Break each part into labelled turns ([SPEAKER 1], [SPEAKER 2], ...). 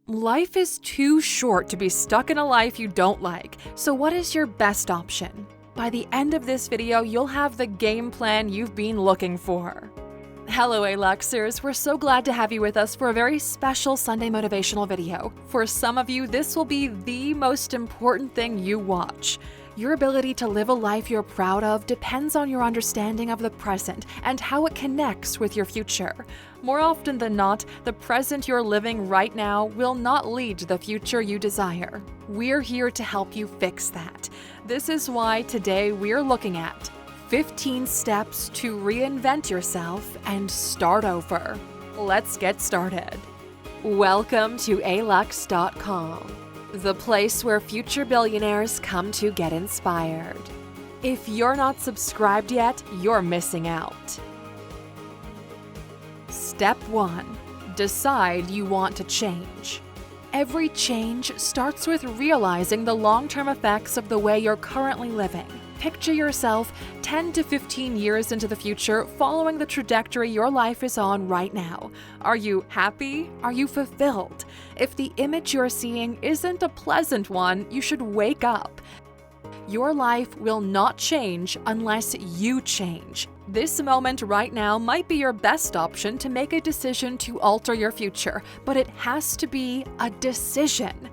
[SPEAKER 1] Life is too short to be stuck in a life you don't like, so what is your best option? By the end of this video, you'll have the game plan you've been looking for. Hello Aluxers, we're so glad to have you with us for a very special Sunday motivational video. For some of you, this will be the most important thing you watch. Your ability to live a life you're proud of depends on your understanding of the present and how it connects with your future. More often than not, the present you're living right now will not lead to the future you desire. We're here to help you fix that. This is why today we're looking at 15 steps to reinvent yourself and start over. Let's get started. Welcome to Alux.com. The place where future billionaires come to get inspired. If you're not subscribed yet, you're missing out. Step 1. Decide you want to change. Every change starts with realizing the long-term effects of the way you're currently living. Picture yourself 10 to 15 years into the future following the trajectory your life is on right now. Are you happy? Are you fulfilled? If the image you're seeing isn't a pleasant one, you should wake up. Your life will not change unless you change. This moment right now might be your best option to make a decision to alter your future, but it has to be a decision.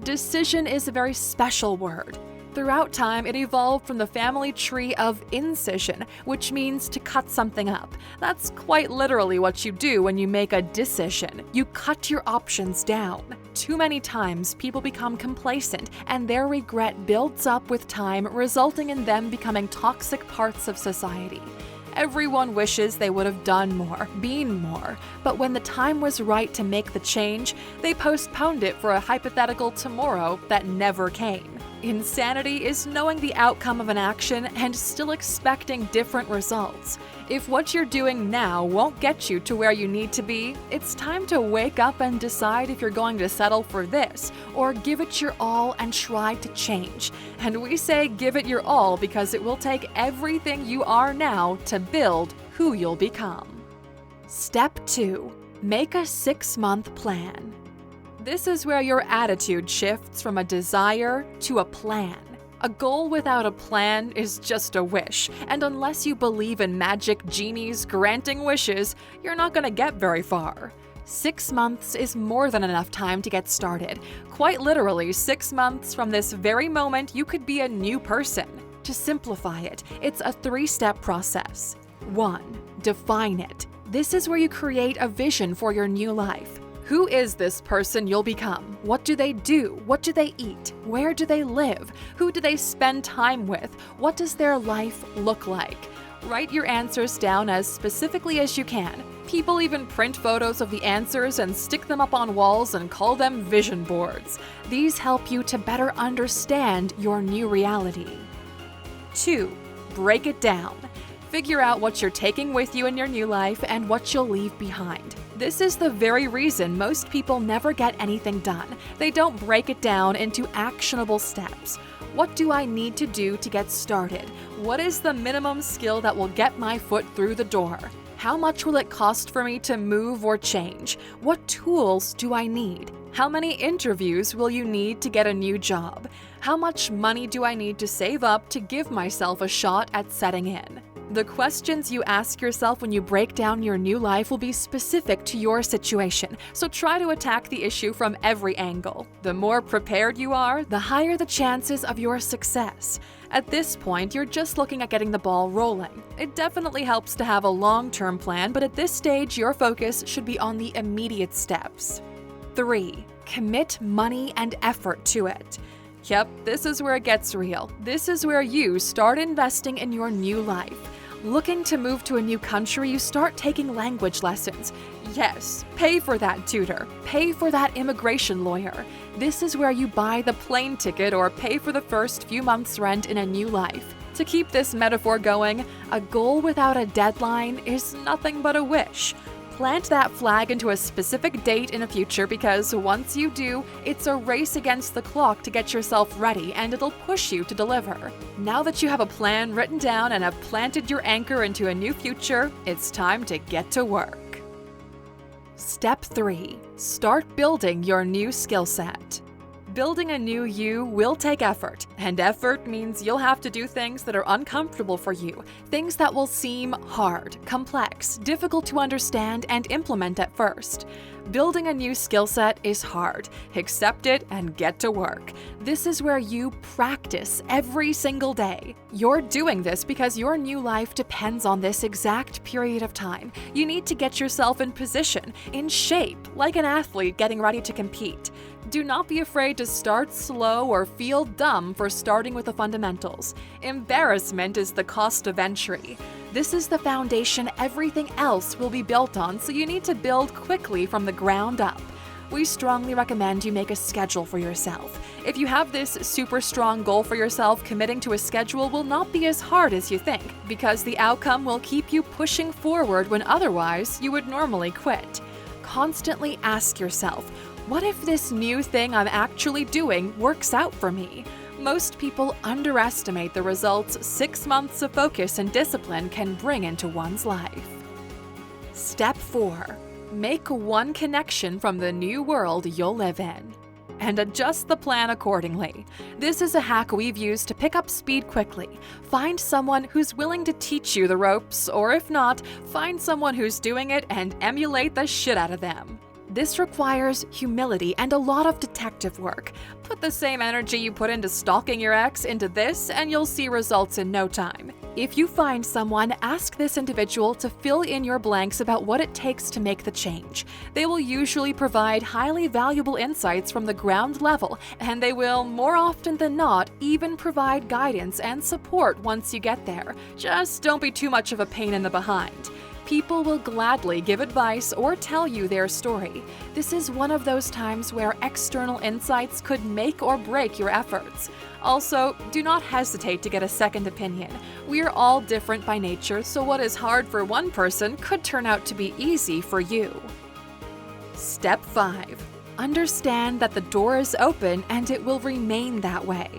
[SPEAKER 1] Decision is a very special word. Throughout time, it evolved from the family tree of incision, which means to cut something up. That's quite literally what you do when you make a decision. You cut your options down. Too many times, people become complacent, and their regret builds up with time, resulting in them becoming toxic parts of society. Everyone wishes they would have done more, been more, but when the time was right to make the change, they postponed it for a hypothetical tomorrow that never came. Insanity is knowing the outcome of an action and still expecting different results. If what you're doing now won't get you to where you need to be, it's time to wake up and decide if you're going to settle for this, or give it your all and try to change. And we say give it your all because it will take everything you are now to build who you'll become. Step 2. Make a 6-month plan. This is where your attitude shifts from a desire to a plan. A goal without a plan is just a wish, and unless you believe in magic genies granting wishes, you're not going to get very far. 6 months is more than enough time to get started. Quite literally, 6 months from this very moment, you could be a new person. To simplify it, it's a 3-step process. 1. Define it. This is where you create a vision for your new life. Who is this person you'll become? What do they do? What do they eat? Where do they live? Who do they spend time with? What does their life look like? Write your answers down as specifically as you can. People even print photos of the answers and stick them up on walls and call them vision boards. These help you to better understand your new reality. 2. Break it down. Figure out what you're taking with you in your new life and what you'll leave behind. This is the very reason most people never get anything done. They don't break it down into actionable steps. What do I need to do to get started? What is the minimum skill that will get my foot through the door? How much will it cost for me to move or change? What tools do I need? How many interviews will you need to get a new job? How much money do I need to save up to give myself a shot at setting in? The questions you ask yourself when you break down your new life will be specific to your situation, so try to attack the issue from every angle. The more prepared you are, the higher the chances of your success. At this point, you're just looking at getting the ball rolling. It definitely helps to have a long-term plan, but at this stage, your focus should be on the immediate steps. 3. Commit money and effort to it. Yep, this is where it gets real. This is where you start investing in your new life. Looking to move to a new country, you start taking language lessons. Yes, pay for that tutor. Pay for that immigration lawyer. This is where you buy the plane ticket or pay for the first few months' rent in a new life. To keep this metaphor going, a goal without a deadline is nothing but a wish. Plant that flag into a specific date in the future because once you do, it's a race against the clock to get yourself ready and it'll push you to deliver. Now that you have a plan written down and have planted your anchor into a new future, it's time to get to work. Step 3. Start building your new skill set. Building a new you will take effort, and effort means you'll have to do things that are uncomfortable for you, things that will seem hard, complex, difficult to understand and implement at first. Building a new skill set is hard. Accept it and get to work. This is where you practice every single day. You're doing this because your new life depends on this exact period of time. You need to get yourself in position, in shape, like an athlete getting ready to compete. Do not be afraid to start slow or feel dumb for starting with the fundamentals. Embarrassment is the cost of entry. This is the foundation everything else will be built on, so you need to build quickly from the ground up. We strongly recommend you make a schedule for yourself. If you have this super strong goal for yourself, committing to a schedule will not be as hard as you think, because the outcome will keep you pushing forward when otherwise you would normally quit. Constantly ask yourself, what if this new thing I'm actually doing works out for me? Most people underestimate the results 6 months of focus and discipline can bring into one's life. Step 4. Make one connection from the new world you'll live in, and adjust the plan accordingly. This is a hack we've used to pick up speed quickly. Find someone who's willing to teach you the ropes, or if not, find someone who's doing it and emulate the shit out of them. This requires humility and a lot of detective work. Put the same energy you put into stalking your ex into this, and you'll see results in no time. If you find someone, ask this individual to fill in your blanks about what it takes to make the change. They will usually provide highly valuable insights from the ground level, and they will, more often than not, even provide guidance and support once you get there. Just don't be too much of a pain in the behind. People will gladly give advice or tell you their story. This is one of those times where external insights could make or break your efforts. Also, do not hesitate to get a second opinion. We're all different by nature, so what is hard for one person could turn out to be easy for you. Step 5. Understand that the door is open and it will remain that way.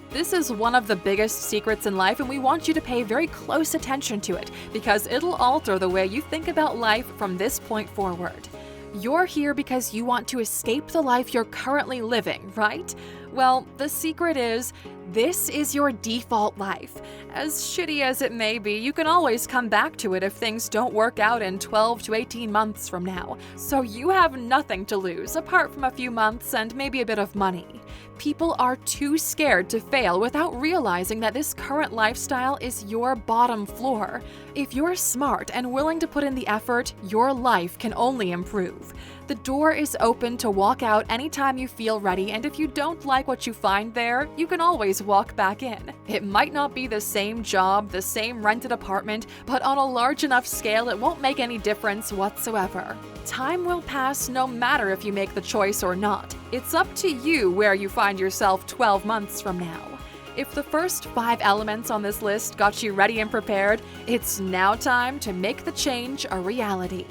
[SPEAKER 1] This is one of the biggest secrets in life, and we want you to pay very close attention to it because it'll alter the way you think about life from this point forward. You're here because you want to escape the life you're currently living, right? Well, the secret is, this is your default life. As shitty as it may be, you can always come back to it if things don't work out in 12 to 18 months from now. So you have nothing to lose, apart from a few months and maybe a bit of money. People are too scared to fail without realizing that this current lifestyle is your bottom floor. If you're smart and willing to put in the effort, your life can only improve. The door is open to walk out anytime you feel ready, and if you don't like what you find there, you can always walk back in. It might not be the same job, the same rented apartment, but on a large enough scale, it won't make any difference whatsoever. Time will pass no matter if you make the choice or not. It's up to you where you find yourself 12 months from now. If the first 5 elements on this list got you ready and prepared, it's now time to make the change a reality.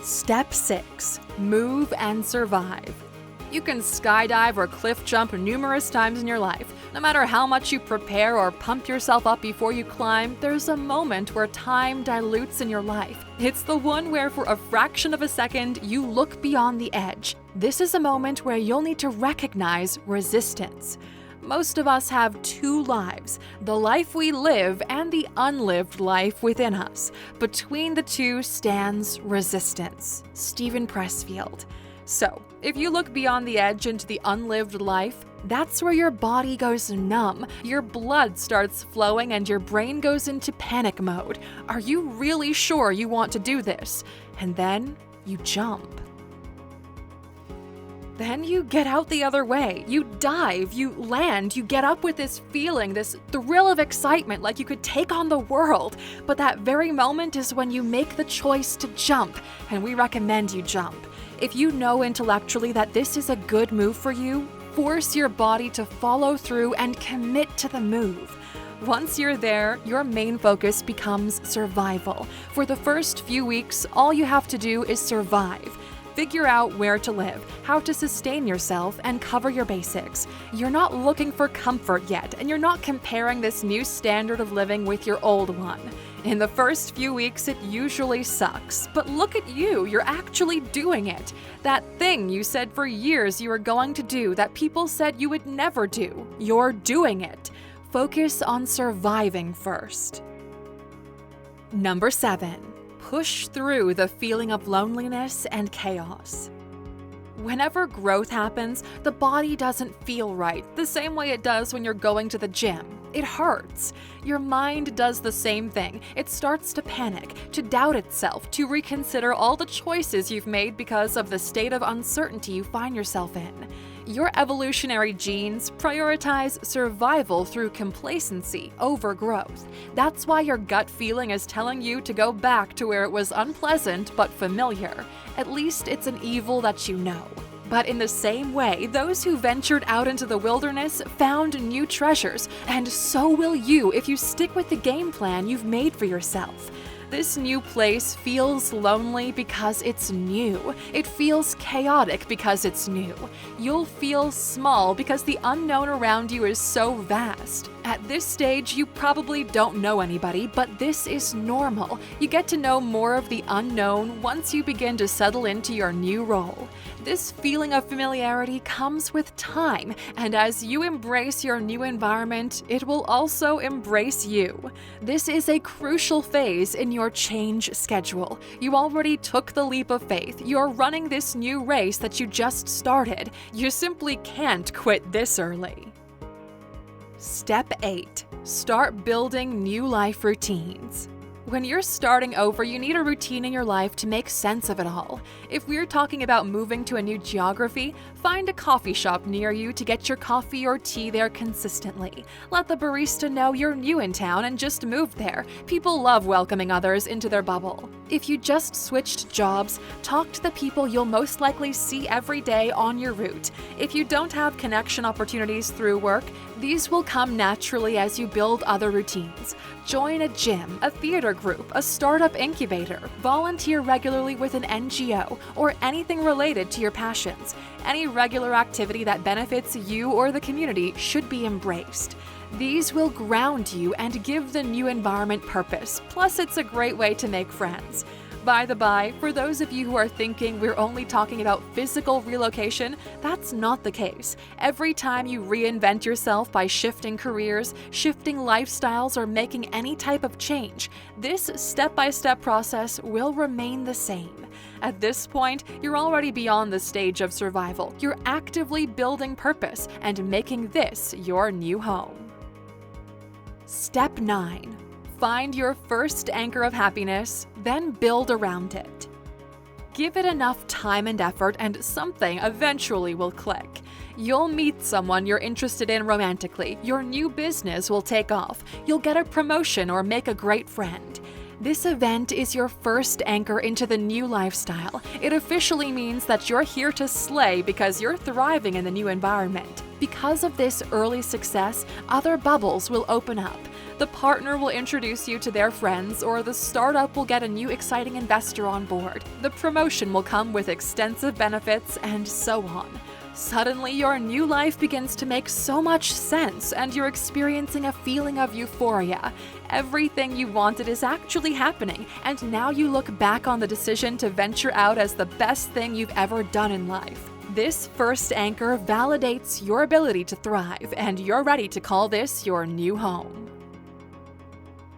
[SPEAKER 1] Step 6. Move and survive. You can skydive or cliff jump numerous times in your life. No matter how much you prepare or pump yourself up before you climb, there's a moment where time dilutes in your life. It's the one where for a fraction of a second, you look beyond the edge. This is a moment where you'll need to recognize resistance. Most of us have 2 lives, the life we live and the unlived life within us. Between the two stands resistance. Stephen Pressfield. So, if you look beyond the edge into the unlived life, that's where your body goes numb, your blood starts flowing, and your brain goes into panic mode. Are you really sure you want to do this? And then you jump. Then you get out the other way. You dive, you land, you get up with this feeling, this thrill of excitement like you could take on the world. But that very moment is when you make the choice to jump, and we recommend you jump. If you know intellectually that this is a good move for you, force your body to follow through and commit to the move. Once you're there, your main focus becomes survival. For the first few weeks, all you have to do is survive. Figure out where to live, how to sustain yourself, and cover your basics. You're not looking for comfort yet, and you're not comparing this new standard of living with your old one. In the first few weeks, it usually sucks, but look at you, you're actually doing it. That thing you said for years you were going to do that people said you would never do, you're doing it. Focus on surviving first. Number 7. Push through the feeling of loneliness and chaos. Whenever growth happens, the body doesn't feel right, the same way it does when you're going to the gym. It hurts. Your mind does the same thing. It starts to panic, to doubt itself, to reconsider all the choices you've made because of the state of uncertainty you find yourself in. Your evolutionary genes prioritize survival through complacency over growth. That's why your gut feeling is telling you to go back to where it was unpleasant but familiar. At least it's an evil that you know. But in the same way, those who ventured out into the wilderness found new treasures, and so will you if you stick with the game plan you've made for yourself. This new place feels lonely because it's new. It feels chaotic because it's new. You'll feel small because the unknown around you is so vast. At this stage, you probably don't know anybody, but this is normal. You get to know more of the unknown once you begin to settle into your new role. This feeling of familiarity comes with time, and as you embrace your new environment, it will also embrace you. This is a crucial phase in your change schedule. You already took the leap of faith. You're running this new race that you just started. You simply can't quit this early. Step 8. Start building new life routines. When you're starting over, you need a routine in your life to make sense of it all. If we're talking about moving to a new geography, find a coffee shop near you to get your coffee or tea there consistently. Let the barista know you're new in town and just moved there. People love welcoming others into their bubble. If you just switched jobs, talk to the people you'll most likely see every day on your route. If you don't have connection opportunities through work, these will come naturally as you build other routines. Join a gym, a theater group, a startup incubator, volunteer regularly with an NGO, or anything related to your passions. Any regular activity that benefits you or the community should be embraced. These will ground you and give the new environment purpose, plus it's a great way to make friends. By the by, for those of you who are thinking we're only talking about physical relocation, that's not the case. Every time you reinvent yourself by shifting careers, shifting lifestyles, or making any type of change, this step-by-step process will remain the same. At this point, you're already beyond the stage of survival. You're actively building purpose and making this your new home. Step 9. Find your first anchor of happiness, then build around it. Give it enough time and effort, and something eventually will click. You'll meet someone you're interested in romantically, your new business will take off, you'll get a promotion or make a great friend. This event is your first anchor into the new lifestyle. It officially means that you're here to slay because you're thriving in the new environment. Because of this early success, other bubbles will open up. The partner will introduce you to their friends, or the startup will get a new exciting investor on board. The promotion will come with extensive benefits, and so on. Suddenly, your new life begins to make so much sense, and you're experiencing a feeling of euphoria. Everything you wanted is actually happening, and now you look back on the decision to venture out as the best thing you've ever done in life. This first anchor validates your ability to thrive, and you're ready to call this your new home.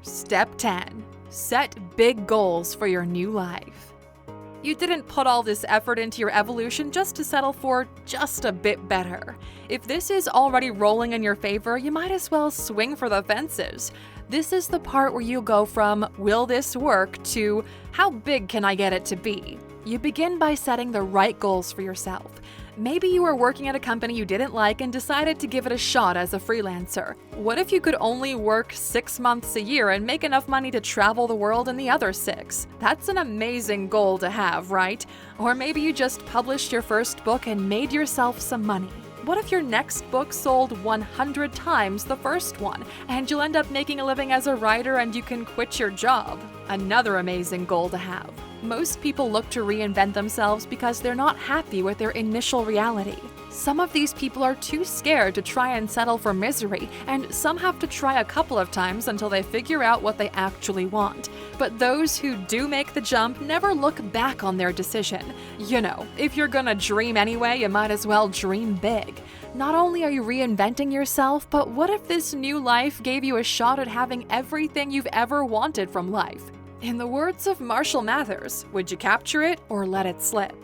[SPEAKER 1] Step 10. Set big goals for your new life. You didn't put all this effort into your evolution just to settle for just a bit better. If this is already rolling in your favor, you might as well swing for the fences. This is the part where you go from, will this work, to, how big can I get it to be? You begin by setting the right goals for yourself. Maybe you were working at a company you didn't like and decided to give it a shot as a freelancer. What if you could only work 6 months a year and make enough money to travel the world in the other 6? That's an amazing goal to have, right? Or maybe you just published your first book and made yourself some money. What if your next book sold 100 times the first one, and you'll end up making a living as a writer and you can quit your job? Another amazing goal to have. Most people look to reinvent themselves because they're not happy with their initial reality. Some of these people are too scared to try and settle for misery, and some have to try a couple of times until they figure out what they actually want. But those who do make the jump never look back on their decision. You know, if you're gonna dream anyway, you might as well dream big. Not only are you reinventing yourself, but what if this new life gave you a shot at having everything you've ever wanted from life? In the words of Marshall Mathers, would you capture it or let it slip?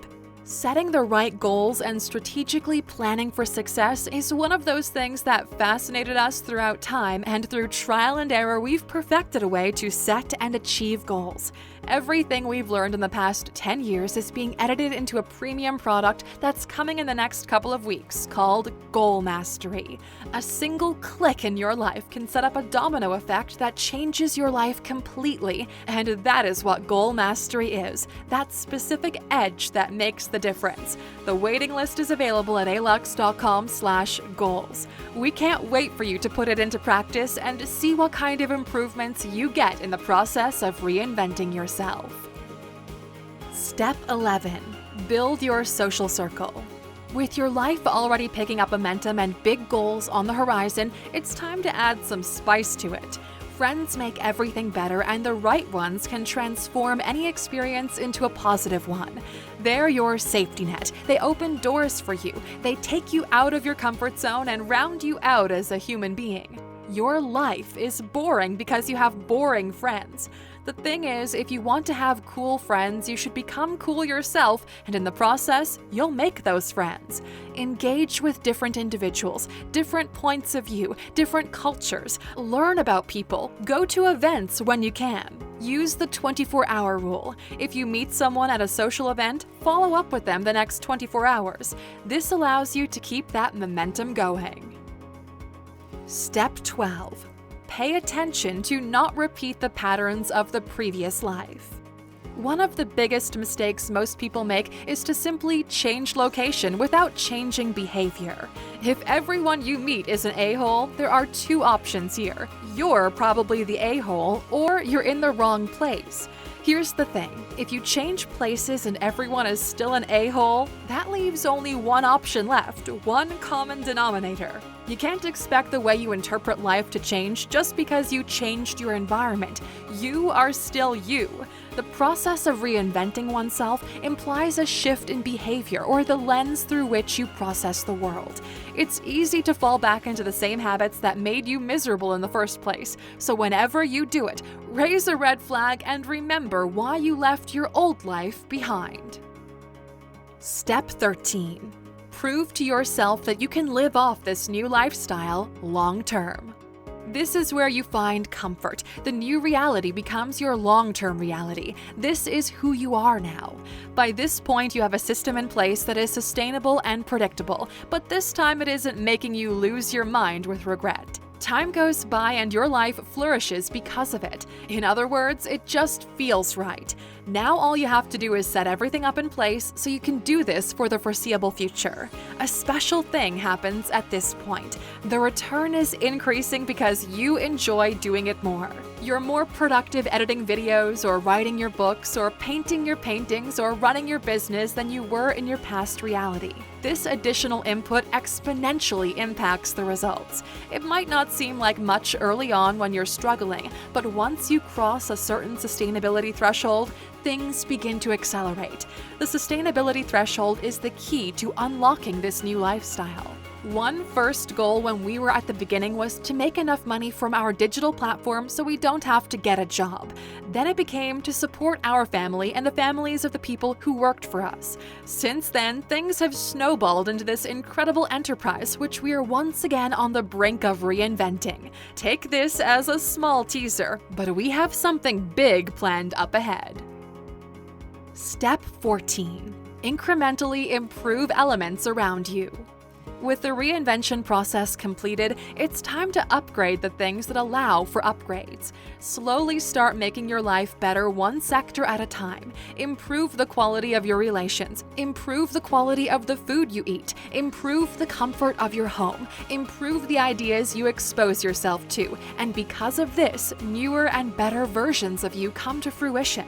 [SPEAKER 1] Setting the right goals and strategically planning for success is one of those things that fascinated us throughout time, and through trial and error, we've perfected a way to set and achieve goals. Everything we've learned in the past 10 years is being edited into a premium product that's coming in the next couple of weeks called Goal Mastery. A single click in your life can set up a domino effect that changes your life completely, and that is what Goal Mastery is, that specific edge that makes the difference. The waiting list is available at Alux.com/goals. We can't wait for you to put it into practice and see what kind of improvements you get in the process of reinventing yourself. Step 11. Build your social circle. With your life already picking up momentum and big goals on the horizon, it's time to add some spice to it. Friends make everything better, and the right ones can transform any experience into a positive one. They're your safety net. They open doors for you. They take you out of your comfort zone and round you out as a human being. Your life is boring because you have boring friends. The thing is, if you want to have cool friends, you should become cool yourself, and in the process, you'll make those friends. Engage with different individuals, different points of view, different cultures. Learn about people. Go to events when you can. Use the 24-hour rule. If you meet someone at a social event, follow up with them the next 24 hours. This allows you to keep that momentum going. Step 12. Pay attention to not repeat the patterns of the previous life. One of the biggest mistakes most people make is to simply change location without changing behavior. If everyone you meet is an a-hole, there are two options here. You're probably the a-hole, or you're in the wrong place. Here's the thing, if you change places and everyone is still an a-hole, that leaves only one option left, one common denominator. You can't expect the way you interpret life to change just because you changed your environment. You are still you. The process of reinventing oneself implies a shift in behavior or the lens through which you process the world. It's easy to fall back into the same habits that made you miserable in the first place, so whenever you do it, raise a red flag and remember why you left your old life behind. Step 13. Prove to yourself that you can live off this new lifestyle long term. This is where you find comfort. The new reality becomes your long-term reality. This is who you are now. By this point, you have a system in place that is sustainable and predictable, but this time it isn't making you lose your mind with regret. Time goes by and your life flourishes because of it. In other words, it just feels right. Now all you have to do is set everything up in place so you can do this for the foreseeable future. A special thing happens at this point. The return is increasing because you enjoy doing it more. You're more productive editing videos or writing your books or painting your paintings or running your business than you were in your past reality. This additional input exponentially impacts the results. It might not seem like much early on when you're struggling, but once you cross a certain sustainability threshold, things begin to accelerate. The sustainability threshold is the key to unlocking this new lifestyle. One first goal when we were at the beginning was to make enough money from our digital platform so we don't have to get a job. Then it became to support our family and the families of the people who worked for us. Since then, things have snowballed into this incredible enterprise, which we are once again on the brink of reinventing. Take this as a small teaser, but we have something big planned up ahead. Step 14. Incrementally improve elements around you. With the reinvention process completed, it's time to upgrade the things that allow for upgrades. Slowly start making your life better one sector at a time. Improve the quality of your relations. Improve the quality of the food you eat. Improve the comfort of your home. Improve the ideas you expose yourself to. And because of this, newer and better versions of you come to fruition.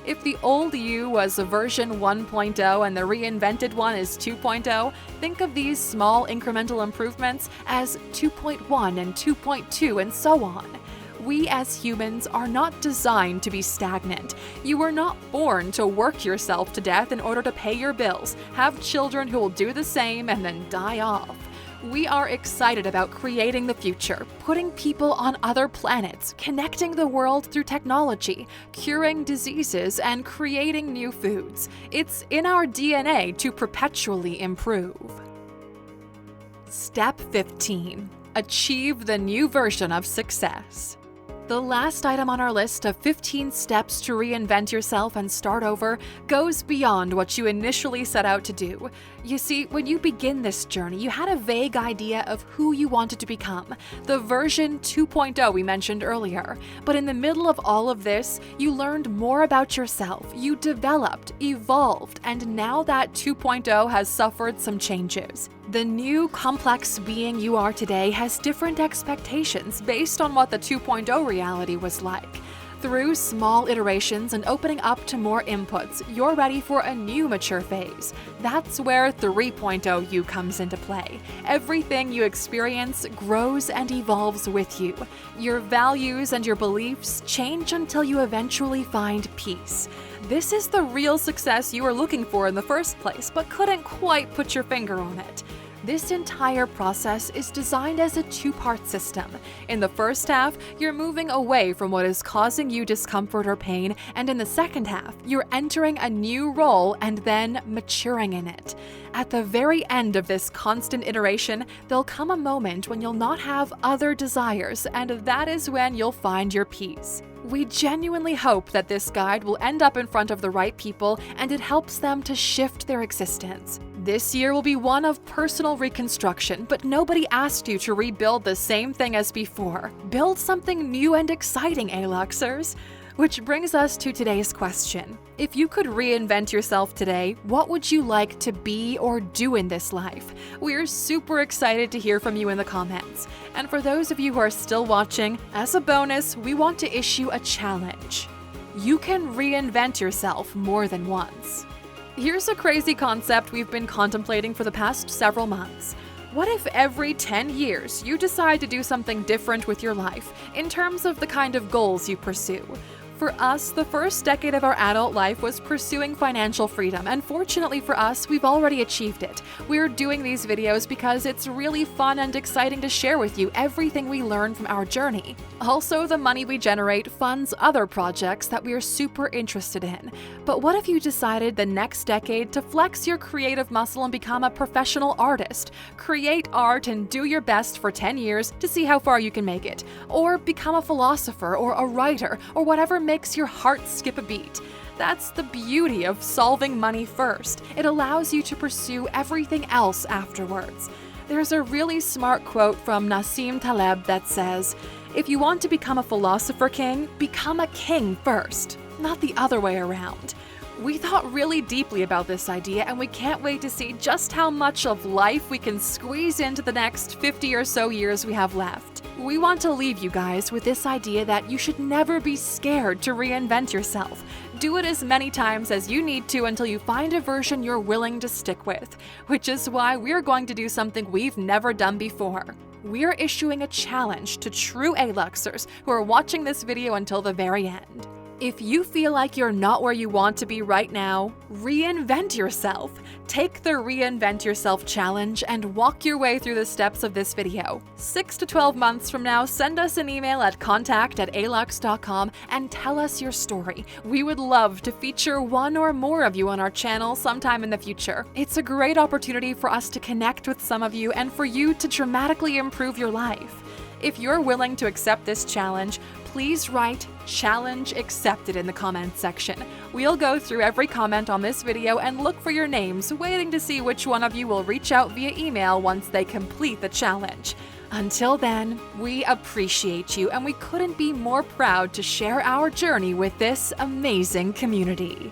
[SPEAKER 1] If the old you was version 1.0 and the reinvented one is 2.0, think of these small incremental improvements as 2.1 and 2.2 and so on. We as humans are not designed to be stagnant. You were not born to work yourself to death in order to pay your bills, have children who will do the same, and then die off. We are excited about creating the future, putting people on other planets, connecting the world through technology, curing diseases, and creating new foods. It's in our DNA to perpetually improve. Step 15. Achieve the new version of success. The last item on our list of 15 steps to reinvent yourself and start over goes beyond what you initially set out to do. You see, when you begin this journey, you had a vague idea of who you wanted to become, the version 2.0 we mentioned earlier. But in the middle of all of this, you learned more about yourself, you developed, evolved, and now that 2.0 has suffered some changes. The new, complex being you are today has different expectations based on what the 2.0 reality was like. Through small iterations and opening up to more inputs, you're ready for a new mature phase. That's where 3.0 you comes into play. Everything you experience grows and evolves with you. Your values and your beliefs change until you eventually find peace. This is the real success you were looking for in the first place, but couldn't quite put your finger on it. This entire process is designed as a two-part system. In the first half, you're moving away from what is causing you discomfort or pain, and in the second half, you're entering a new role and then maturing in it. At the very end of this constant iteration, there'll come a moment when you'll not have other desires, and that is when you'll find your peace. We genuinely hope that this guide will end up in front of the right people and it helps them to shift their existence. This year will be one of personal reconstruction, but nobody asked you to rebuild the same thing as before. Build something new and exciting, Aluxers. Which brings us to today's question. If you could reinvent yourself today, what would you like to be or do in this life? We're super excited to hear from you in the comments. And for those of you who are still watching, as a bonus, we want to issue a challenge. You can reinvent yourself more than once. Here's a crazy concept we've been contemplating for the past several months. What if every 10 years you decide to do something different with your life in terms of the kind of goals you pursue? For us, the first decade of our adult life was pursuing financial freedom, and fortunately for us, we've already achieved it. We're doing these videos because it's really fun and exciting to share with you everything we learn from our journey. Also, the money we generate funds other projects that we are super interested in. But what if you decided the next decade to flex your creative muscle and become a professional artist? Create art and do your best for 10 years to see how far you can make it. Or become a philosopher or a writer or whatever makes your heart skip a beat. That's the beauty of solving money first. It allows you to pursue everything else afterwards. There's a really smart quote from Nassim Taleb that says, "If you want to become a philosopher king, become a king first, not the other way around." We thought really deeply about this idea, and we can't wait to see just how much of life we can squeeze into the next 50 or so years we have left. We want to leave you guys with this idea that you should never be scared to reinvent yourself. Do it as many times as you need to until you find a version you're willing to stick with, which is why we're going to do something we've never done before. We're issuing a challenge to true Aluxers who are watching this video until the very end. If you feel like you're not where you want to be right now, reinvent yourself. Take the Reinvent Yourself challenge and walk your way through the steps of this video. 6 to 12 months from now, send us an email at contact@Alux.com and tell us your story. We would love to feature one or more of you on our channel sometime in the future. It's a great opportunity for us to connect with some of you and for you to dramatically improve your life. If you're willing to accept this challenge, please write "Challenge Accepted" in the comments section. We'll go through every comment on this video and look for your names, waiting to see which one of you will reach out via email once they complete the challenge. Until then, we appreciate you, and we couldn't be more proud to share our journey with this amazing community.